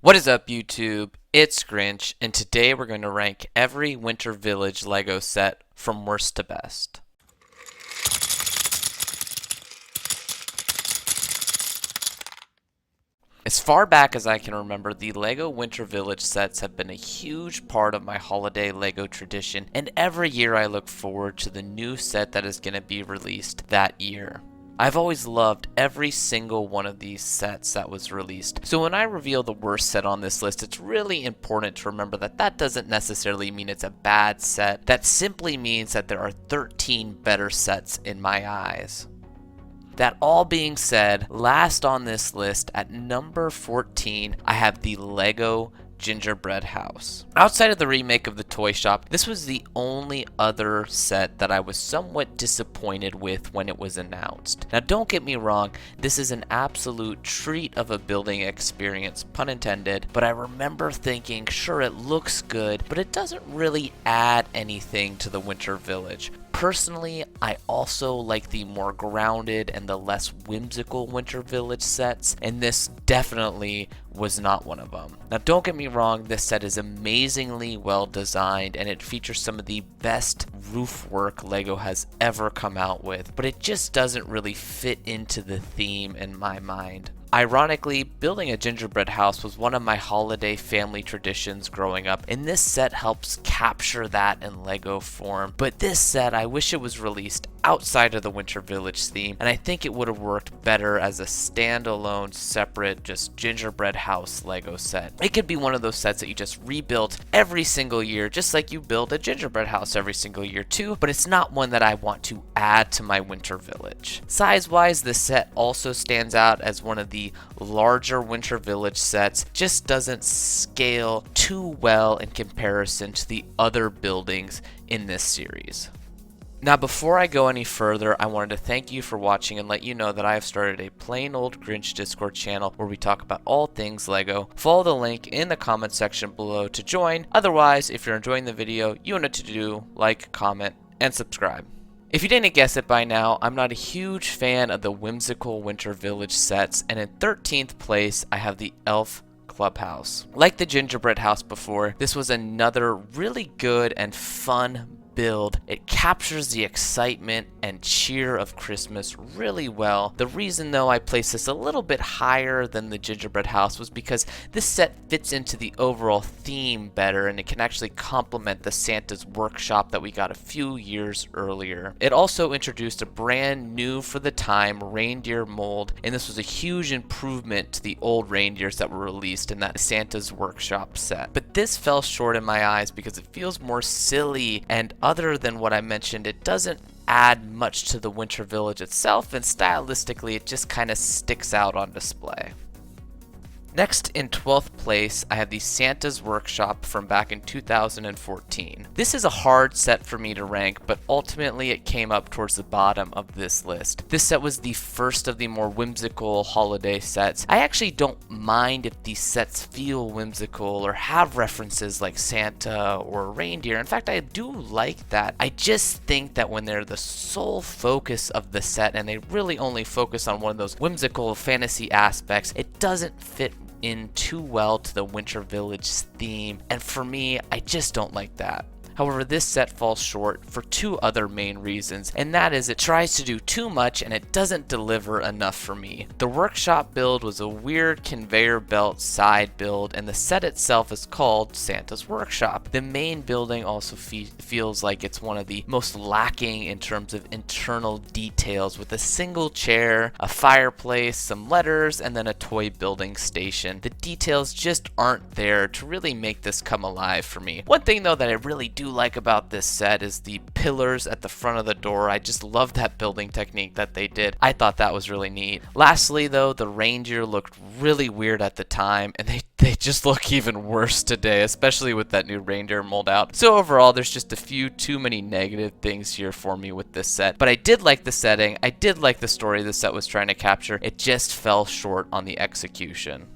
What is up, YouTube? It's Grinch, and today we're going to rank every Winter Village LEGO set from worst to best. As far back as I can remember, the LEGO Winter Village sets have been a huge part of my holiday LEGO tradition, and every year I look forward to the new set that is going to be released that year. I've always loved every single one of these sets that was released. So when I reveal the worst set on this list, it's really important to remember that that doesn't necessarily mean it's a bad set. That simply means that there are 13 better sets in my eyes. That all being said, last on this list at number 14, I have the LEGO Gingerbread House. Outside of the remake of the toy shop, this was the only other set that I was somewhat disappointed with when it was announced. Now don't get me wrong, this is an absolute treat of a building experience, pun intended, but I remember thinking, sure, it looks good, but it doesn't really add anything to the Winter Village. Personally, I also like the more grounded and the less whimsical Winter Village sets, and this definitely was not one of them. Now don't get me wrong, this set is amazingly well designed and it features some of the best roof work LEGO has ever come out with, but it just doesn't really fit into the theme in my mind. Ironically, building a gingerbread house was one of my holiday family traditions growing up, and this set helps capture that in LEGO form. But this set, I wish it was released outside of the Winter Village theme, and I think it would have worked better as a standalone, separate, just gingerbread house LEGO set. It could be one of those sets that you just rebuild every single year, just like you build a gingerbread house every single year too, but it's not one that I want to add to my Winter Village. Size-wise, this set also stands out as one of the larger Winter Village sets, just doesn't scale too well in comparison to the other buildings in this series. Now before I go any further, I wanted to thank you for watching and let you know that I have started a Plain Old Grinch Discord channel where we talk about all things LEGO. Follow the link in the comment section below to join. Otherwise, if you're enjoying the video, you know what to do: like, comment, and subscribe. If you didn't guess it by now, I'm not a huge fan of the whimsical Winter Village sets, and in 13th place, I have the Elf Clubhouse. Like the gingerbread house before, this was another really good and fun build. It captures the excitement and cheer of Christmas really well. The reason though I placed this a little bit higher than the gingerbread house was because this set fits into the overall theme better, and it can actually complement the Santa's workshop that we got a few years earlier. It also introduced a brand new for the time reindeer mold, and this was a huge improvement to the old reindeers that were released in that Santa's workshop set. But this fell short in my eyes because it feels more silly, and other than what I mentioned, it doesn't add much to the Winter Village itself, and stylistically it just kind of sticks out on display. Next, in 12th place, I have the Santa's Workshop from back in 2014. This is a hard set for me to rank, but ultimately it came up towards the bottom of this list. This set was the first of the more whimsical holiday sets. I actually don't mind if these sets feel whimsical or have references like Santa or reindeer. In fact, I do like that. I just think that when they're the sole focus of the set and they really only focus on one of those whimsical fantasy aspects, it doesn't fit in too well to the Winter Village theme, and for me, I just don't like that. However, this set falls short for two other main reasons, and that is it tries to do too much and it doesn't deliver enough for me. The workshop build was a weird conveyor belt side build, and the set itself is called Santa's Workshop. The main building also feels like it's one of the most lacking in terms of internal details, with a single chair, a fireplace, some letters, and then a toy building station. The details just aren't there to really make this come alive for me. One thing though that I really do like about this set is the pillars at the front of the door. I just love that building technique that they did. I thought that was really neat. Lastly though, the reindeer looked really weird at the time, and they just look even worse today, especially with that new reindeer mold out. So overall, there's just a few too many negative things here for me with this set. But I did like the setting. I did like the story the set was trying to capture. It just fell short on the execution.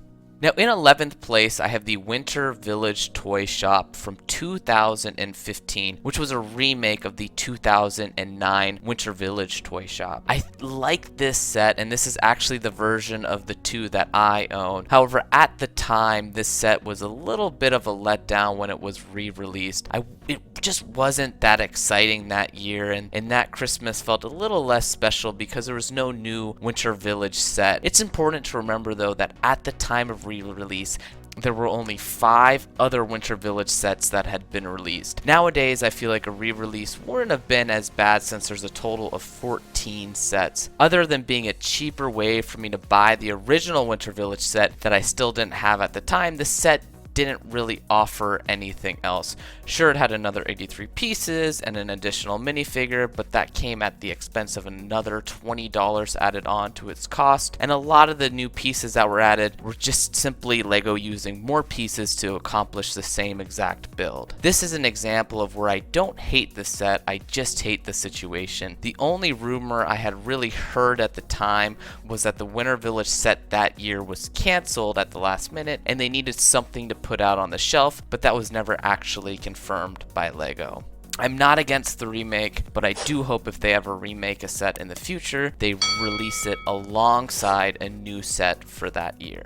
Now in 11th place, I have the Winter Village Toy Shop from 2015, which was a remake of the 2009 Winter Village Toy Shop. I like this set, and this is actually the version of the two that I own. However, at the time, this set was a little bit of a letdown when it was re-released. It just wasn't that exciting that year, and that Christmas felt a little less special because there was no new Winter Village set. It's important to remember though that at the time of re-release, there were only 5 other Winter Village sets that had been released. Nowadays, I feel like a re-release wouldn't have been as bad since there's a total of 14 sets. Other than being a cheaper way for me to buy the original Winter Village set that I still didn't have at the time, the set didn't really offer anything else. Sure, it had another 83 pieces and an additional minifigure, but that came at the expense of another $20 added on to its cost, and a lot of the new pieces that were added were just simply LEGO using more pieces to accomplish the same exact build. This is an example of where I don't hate the set, I just hate the situation. The only rumor I had really heard at the time was that the Winter Village set that year was canceled at the last minute, and they needed something to put out on the shelf, but that was never actually confirmed by LEGO. I'm not against the remake, but I do hope if they ever remake a set in the future, they release it alongside a new set for that year.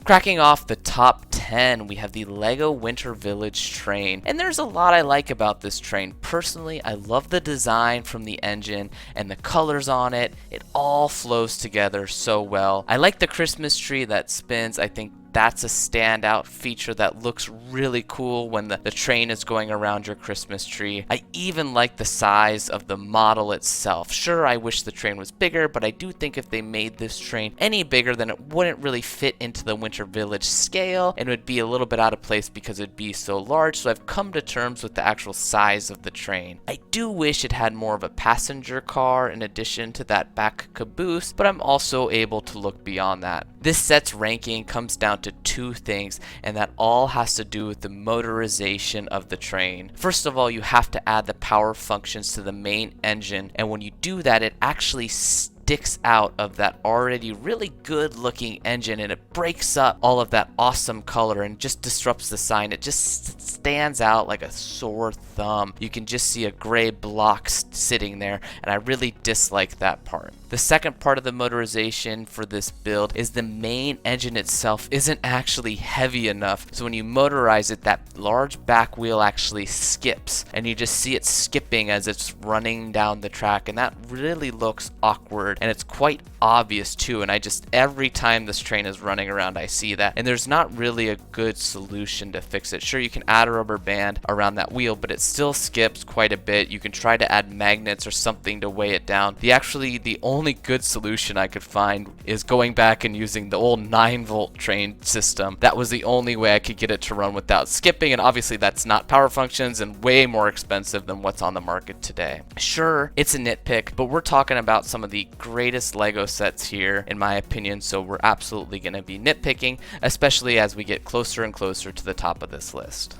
Cracking off the top 10, we have the LEGO Winter Village train, and there's a lot I like about this train. Personally, I love the design from the engine and the colors on it. It all flows together so well. I like the Christmas tree that spins. I think that's a standout feature that looks really cool when the train is going around your Christmas tree. I even like the size of the model itself. Sure, I wish the train was bigger, but I do think if they made this train any bigger, then it wouldn't really fit into the Winter Village scale and would be a little bit out of place because it'd be so large. So I've come to terms with the actual size of the train. I do wish it had more of a passenger car in addition to that back caboose, but I'm also able to look beyond that. This set's ranking comes down to 2 things, and that all has to do with the motorization of the train. First of all, you have to add the power functions to the main engine, and when you do that, it actually sticks out of that already really good looking engine, and it breaks up all of that awesome color and just disrupts the sign. It just stands out like a sore thumb. You can just see a gray block sitting there, and I really dislike that part. The second part of the motorization for this build is the main engine itself isn't actually heavy enough, so when you motorize it, that large back wheel actually skips, and you just see it skipping as it's running down the track, and that really looks awkward, and it's quite obvious too, and every time this train is running around, I see that, and there's not really a good solution to fix it. Sure, you can add a rubber band around that wheel, but it still skips quite a bit. You can try to add magnets or something to weigh it down. The only good solution I could find is going back and using the old 9-volt train system. That was the only way I could get it to run without skipping, and obviously that's not power functions and way more expensive than what's on the market today. Sure, it's a nitpick, but we're talking about some of the greatest LEGO sets here, in my opinion, so we're absolutely going to be nitpicking, especially as we get closer and closer to the top of this list.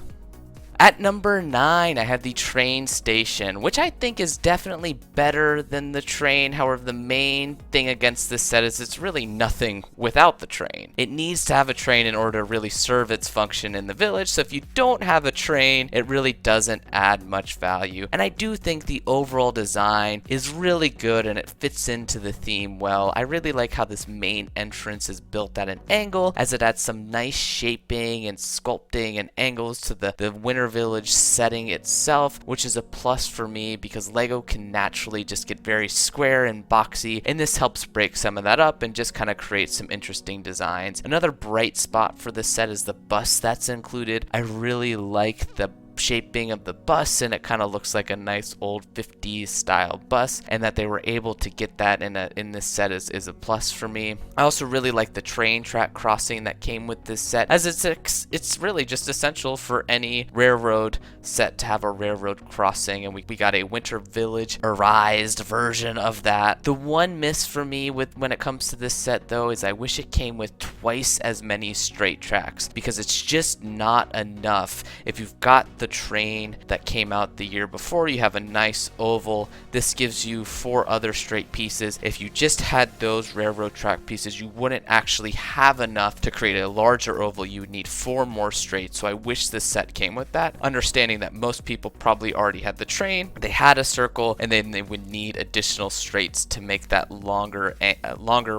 At number 9, I have the train station, which I think is definitely better than the train. However, the main thing against this set is it's really nothing without the train. It needs to have a train in order to really serve its function in the village, so if you don't have a train, it really doesn't add much value. And I do think the overall design is really good and it fits into the theme well. I really like how this main entrance is built at an angle, as it adds some nice shaping and sculpting and angles to the Winter Village setting itself, which is a plus for me because LEGO can naturally just get very square and boxy, and this helps break some of that up and just kind of create some interesting designs. Another bright spot for this set is the bus that's included. I really like the shaping of the bus, and it kind of looks like a nice old 50s style bus, and that they were able to get that in this set is a plus for me. I also really like the train track crossing that came with this set, as it's really just essential for any railroad set to have a railroad crossing, and we got a Winter Village arised version of that. The one miss for me when it comes to this set though is I wish it came with twice as many straight tracks, because it's just not enough. If you've got the train that came out the year before. You have a nice oval. This gives you 4 other straight pieces. If you just had those railroad track pieces, you wouldn't actually have enough to create a larger oval. You would need 4 more straight. So I wish this set came with that, understanding that most people probably already had the train, they had a circle, and then they would need additional straights to make that longer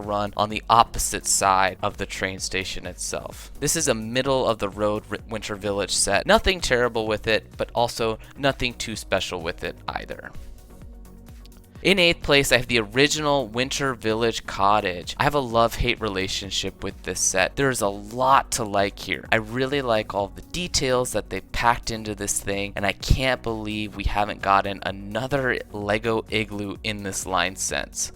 run on the opposite side of the train station itself. This is a middle of the road Winter Village set. Nothing terrible with it, but also nothing too special with it either. In 8th place, I have the original Winter Village Cottage. I have a love-hate relationship with this set. There's a lot to like here. I really like all the details that they packed into this thing, and I can't believe we haven't gotten another Lego Igloo in this line since.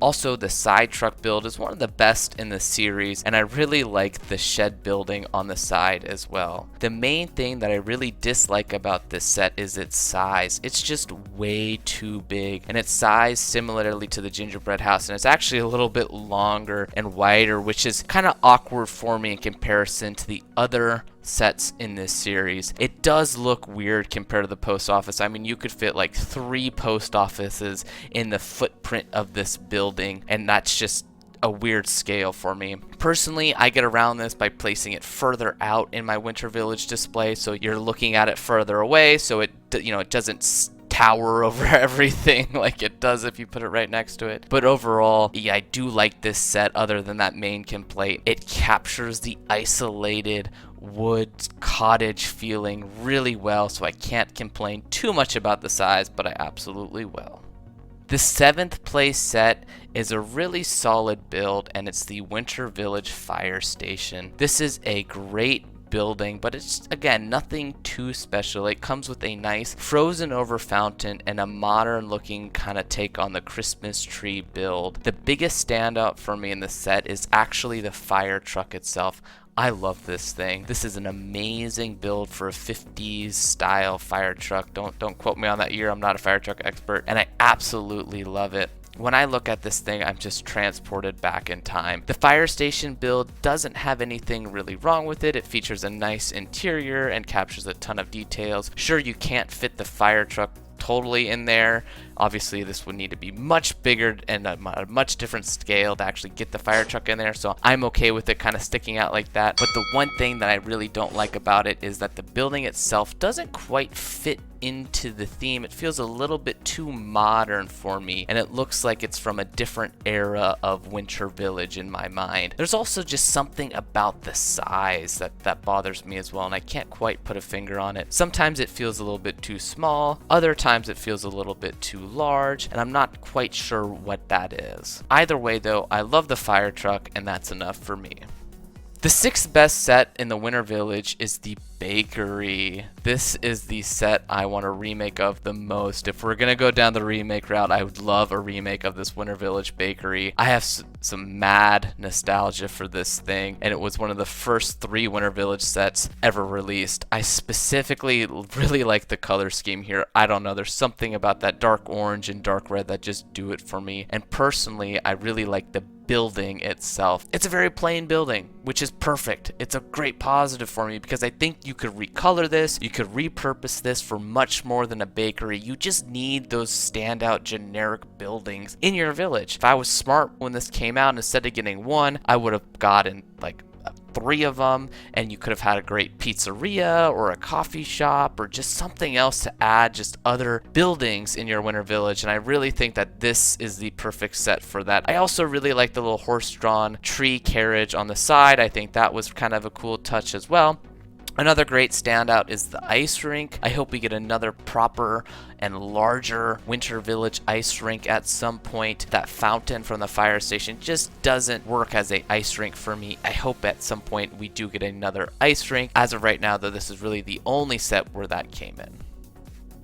Also, the side truck build is one of the best in the series, and I really like the shed building on the side as well. The main thing that I really dislike about this set is its size. It's just way too big, and its size similarly to the gingerbread house, and it's actually a little bit longer and wider, which is kind of awkward for me in comparison to the other sets in this series. It does look weird compared to the post office. I mean, you could fit like 3 post offices in the footprint of this building, and that's just a weird scale for me. Personally, I get around this by placing it further out in my Winter Village display, so you're looking at it further away, so it doesn't tower over everything like it does if you put it right next to it. But overall, yeah, I do like this set other than that main complaint. It captures the isolated wood cottage feeling really well, so I can't complain too much about the size, but I absolutely will. The 7th place set is a really solid build, and it's the Winter Village Fire Station. This is a great building, but it's again nothing too special. It comes with a nice frozen over fountain and a modern looking kind of take on the Christmas tree build. The biggest standout for me in the set is actually the fire truck itself. I love this thing. This is an amazing build for a 50s style fire truck. Don't quote me on that year. I'm not a fire truck expert, and I absolutely love it. When I look at this thing, I'm just transported back in time. The fire station build doesn't have anything really wrong with it. It features a nice interior and captures a ton of details. Sure, you can't fit the fire truck totally in there. Obviously, this would need to be much bigger and a much different scale to actually get the fire truck in there, so I'm okay with it kind of sticking out like that. But the one thing that I really don't like about it is that the building itself doesn't quite fit into the theme. It feels a little bit too modern for me, and it looks like it's from a different era of Winter Village in my mind. There's also just something about the size that bothers me as well, and I can't quite put a finger on it. Sometimes it feels a little bit too small, other times it feels a little bit too large, and I'm not quite sure what that is. Either way though, I love the fire truck, and that's enough for me. The 6th best set in the Winter Village is the bakery. This is the set I want a remake of the most. If we're gonna go down the remake route, I would love a remake of this Winter Village bakery. I have some mad nostalgia for this thing, and it was one of the first 3 Winter Village sets ever released. I specifically really like the color scheme here. I don't know, there's something about that dark orange and dark red that just do it for me. And personally, I really like the building itself. It's a very plain building, which is perfect. It's a great positive for me because I think you could recolor this, you could repurpose this for much more than a bakery. You just need those standout generic buildings in your village. If I was smart when this came out, instead of getting 1, I would have gotten like 3 of them, and you could have had a great pizzeria or a coffee shop or just something else to add just other buildings in your Winter Village, and I really think that this is the perfect set for that. I also really like the little horse-drawn tree carriage on the side. I think that was kind of a cool touch as well. Another great standout is the ice rink. I hope we get another proper and larger Winter Village ice rink at some point. That fountain from the fire station just doesn't work as a ice rink for me. I hope at some point we do get another ice rink. As of right now, though, this is really the only set where that came in.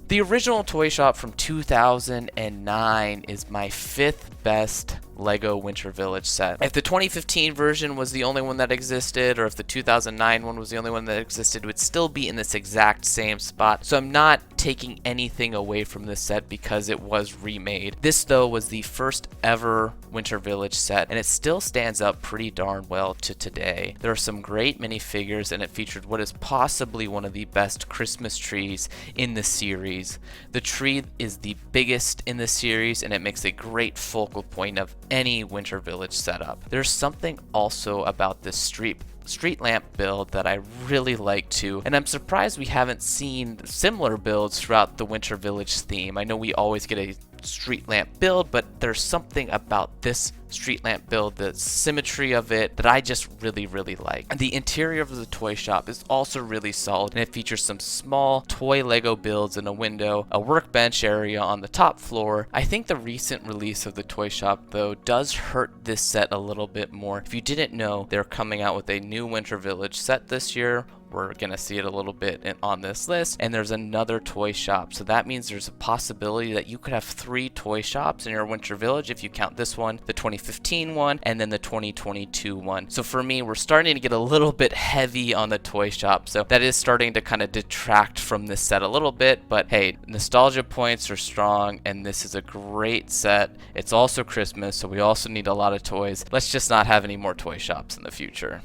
The original toy shop from 2009 is my 5th best LEGO Winter Village set. If the 2015 version was the only one that existed, or if the 2009 one was the only one that existed, it would still be in this exact same spot. So I'm not taking anything away from this set because it was remade. This though was the first ever Winter Village set, and it still stands up pretty darn well to today. There are some great minifigures, and it featured what is possibly one of the best Christmas trees in the series. The tree is the biggest in the series, and it makes a great focal point of any Winter Village setup. There's something also about this street lamp build that I really like too, and I'm surprised we haven't seen similar builds throughout the Winter Village theme. I know we always get a street lamp build, but there's something about this street lamp build, the symmetry of it, that I just really like. And the interior of the toy shop is also really solid, and it features some small toy Lego builds in a window, a workbench area on the top floor. I think the recent release of the toy shop though does hurt this set a little bit more. If you didn't know, they're coming out with a new Winter Village set this year. We're gonna see it a little bit on this list, and there's another toy shop, so that means there's a possibility that you could have 3 toy shops in your Winter Village if you count this one, the 2015 one, and then the 2022 one. So for me, we're starting to get a little bit heavy on the toy shop, so that is starting to kind of detract from this set a little bit. But hey, nostalgia points are strong, and this is a great set. It's also Christmas, so we also need a lot of toys. Let's just not have any more toy shops in the future.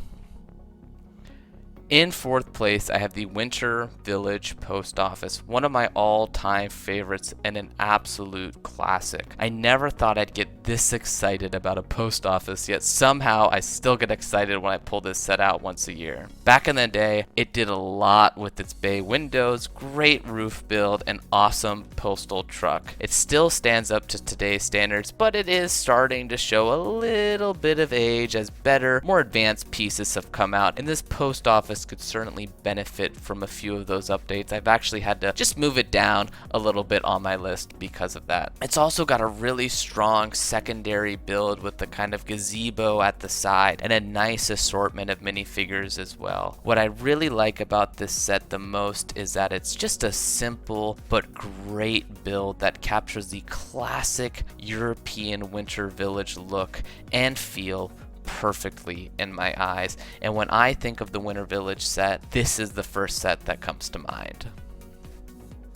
In 4th place, I have the Winter Village Post Office, one of my all-time favorites and an absolute classic. I never thought I'd get this excited about a post office, yet somehow I still get excited when I pull this set out once a year. Back in the day, it did a lot with its bay windows, great roof build, and awesome postal truck. It still stands up to today's standards, but it is starting to show a little bit of age as better, more advanced pieces have come out, and this post office could certainly benefit from a few of those updates. I've actually had to just move it down a little bit on my list because of that. It's also got a really strong secondary build with the kind of gazebo at the side and a nice assortment of minifigures as well. What I really like about this set the most is that it's just a simple but great build that captures the classic European Winter Village look and feel perfectly in my eyes. And when I think of the Winter Village set, this is the first set that comes to mind.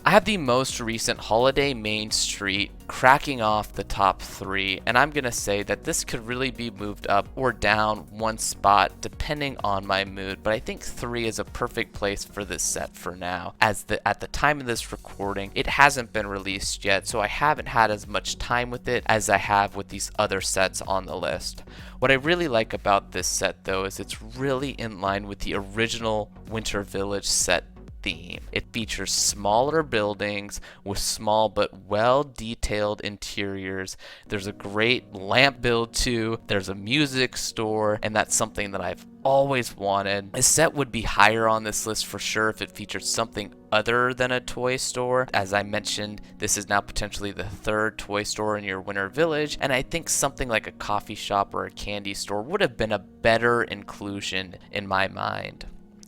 I have the most recent Holiday Main Street cracking off the top 3, and I'm gonna say that this could really be moved up or down one spot depending on my mood, but I think 3 is a perfect place for this set for now, as at the time of this recording it hasn't been released yet, so I haven't had as much time with it as I have with these other sets on the list. What I really like about this set though is it's really in line with the original Winter Village set theme. It features smaller buildings with small but well detailed interiors. There's a great lamp build too. There's a music store, and that's something that I've always wanted. This set would be higher on this list for sure if it featured something other than a toy store. As I mentioned, this is now potentially the 3rd toy store in your Winter Village, and I think something like a coffee shop or a candy store would have been a better inclusion in my mind.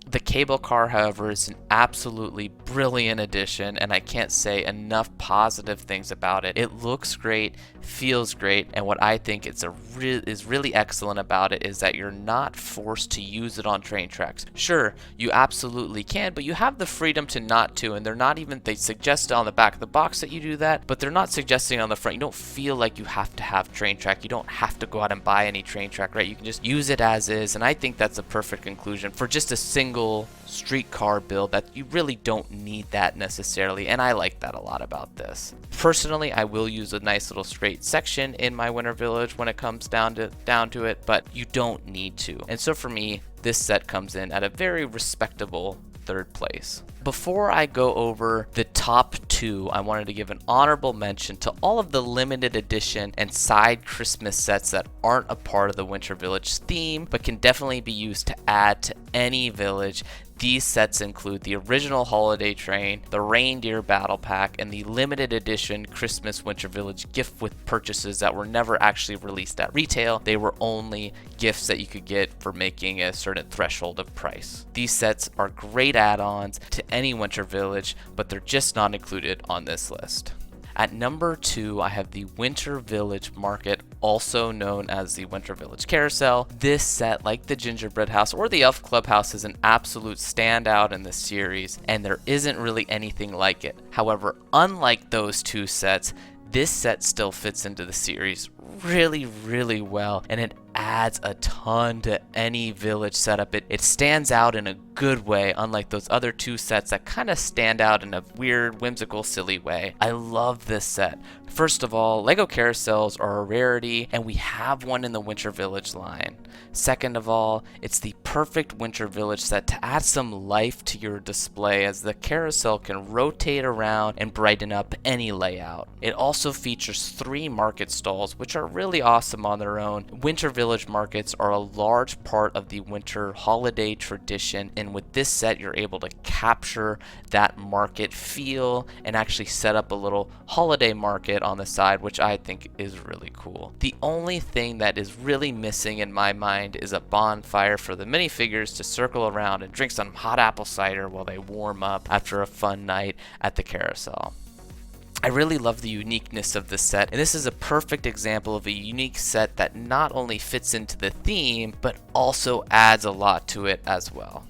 The cable car, however, is an absolutely brilliant addition, and I can't say enough positive things about it. It looks great, feels great, and what I think is really excellent about it is that you're not forced to use it on train tracks. Sure, you absolutely can, but you have the freedom to not to, and they suggest on the back of the box that you do that, but they're not suggesting on the front. You don't feel like you have to have train track. You don't have to go out and buy any train track, right? You can just use it as is, and I think that's a perfect conclusion for just a single streetcar build that you really don't need that necessarily, and I like that a lot about this. Personally, I will use a nice little straight section in my Winter Village when it comes down to it, but you don't need to. And so for me, this set comes in at a very respectable 3rd place. Before I go over the top 2, I wanted to give an honorable mention to all of the limited edition and side Christmas sets that aren't a part of the Winter Village theme, but can definitely be used to add to any village. These sets include the original Holiday Train, the Reindeer Battle Pack, and the limited edition Christmas Winter Village gift with purchases that were never actually released at retail. They were only gifts that you could get for making a certain threshold of price. These sets are great add-ons to any Winter Village, but they're just not included on this list. At number 2, I have the Winter Village Market also known as the Winter Village Carousel. This set, like the Gingerbread House or the Elf Clubhouse, is an absolute standout in the series, and there isn't really anything like it. However, unlike those two sets, this set still fits into the series really well, and it adds a ton to any village setup. It stands out in a good way, unlike those other two sets that kind of stand out in a weird, whimsical, silly way. I love this set. First of all, Lego carousels are a rarity, and we have one in the Winter Village line. Second of all, it's the perfect Winter Village set to add some life to your display, as the carousel can rotate around and brighten up any layout. It also features 3 market stalls, which are really awesome on their own. Winter Village markets are a large part of the winter holiday tradition, and with this set you're able to capture that market feel and actually set up a little holiday market on the side, which I think is really cool. The only thing that is really missing in my mind is a bonfire for the minifigures to circle around and drink some hot apple cider while they warm up after a fun night at the carousel. I really love the uniqueness of this set, and this is a perfect example of a unique set that not only fits into the theme, but also adds a lot to it as well.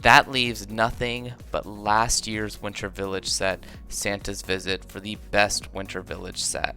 That leaves nothing but last year's Winter Village set, Santa's Visit, for the best Winter Village set.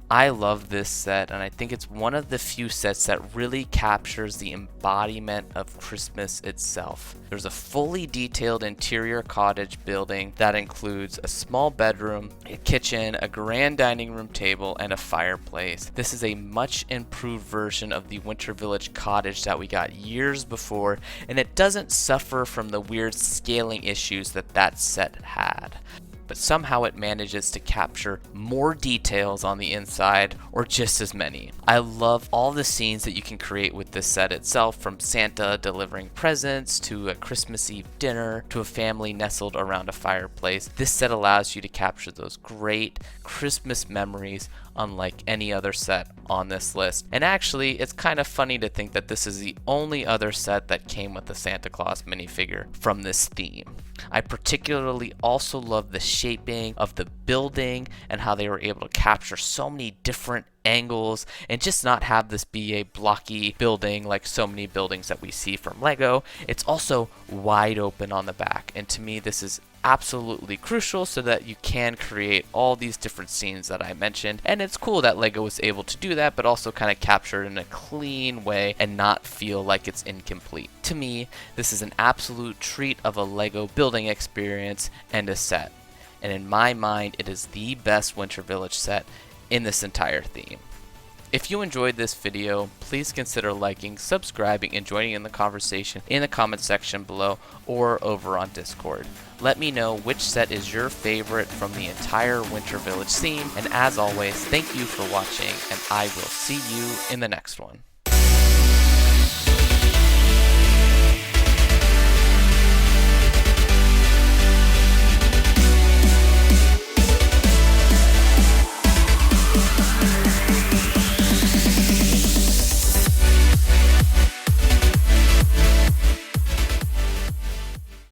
I love this set, and I think it's one of the few sets that really captures the embodiment of Christmas itself. There's a fully detailed interior cottage building that includes a small bedroom, a kitchen, a grand dining room table, and a fireplace. This is a much improved version of the Winter Village cottage that we got years before, and it doesn't suffer from the weird scaling issues that set had. But somehow it manages to capture more details on the inside, or just as many. I love all the scenes that you can create with this set itself, from Santa delivering presents to a Christmas Eve dinner to a family nestled around a fireplace. This set allows you to capture those great Christmas memories unlike any other set on this list. And actually, it's kind of funny to think that this is the only other set that came with the Santa Claus minifigure from this theme. I particularly also love the shaping of the building and how they were able to capture so many different angles and just not have this be a blocky building like so many buildings that we see from Lego. It's also wide open on the back, and to me this is absolutely crucial so that you can create all these different scenes that I mentioned. And it's cool that Lego was able to do that, but also kind of capture it in a clean way and not feel like it's incomplete. To me, this is an absolute treat of a Lego building experience and a set. And in my mind, it is the best Winter Village set in this entire theme. If you enjoyed this video, please consider liking, subscribing, and joining in the conversation in the comment section below or over on Discord. Let me know which set is your favorite from the entire Winter Village theme, and as always, thank you for watching, and I will see you in the next one.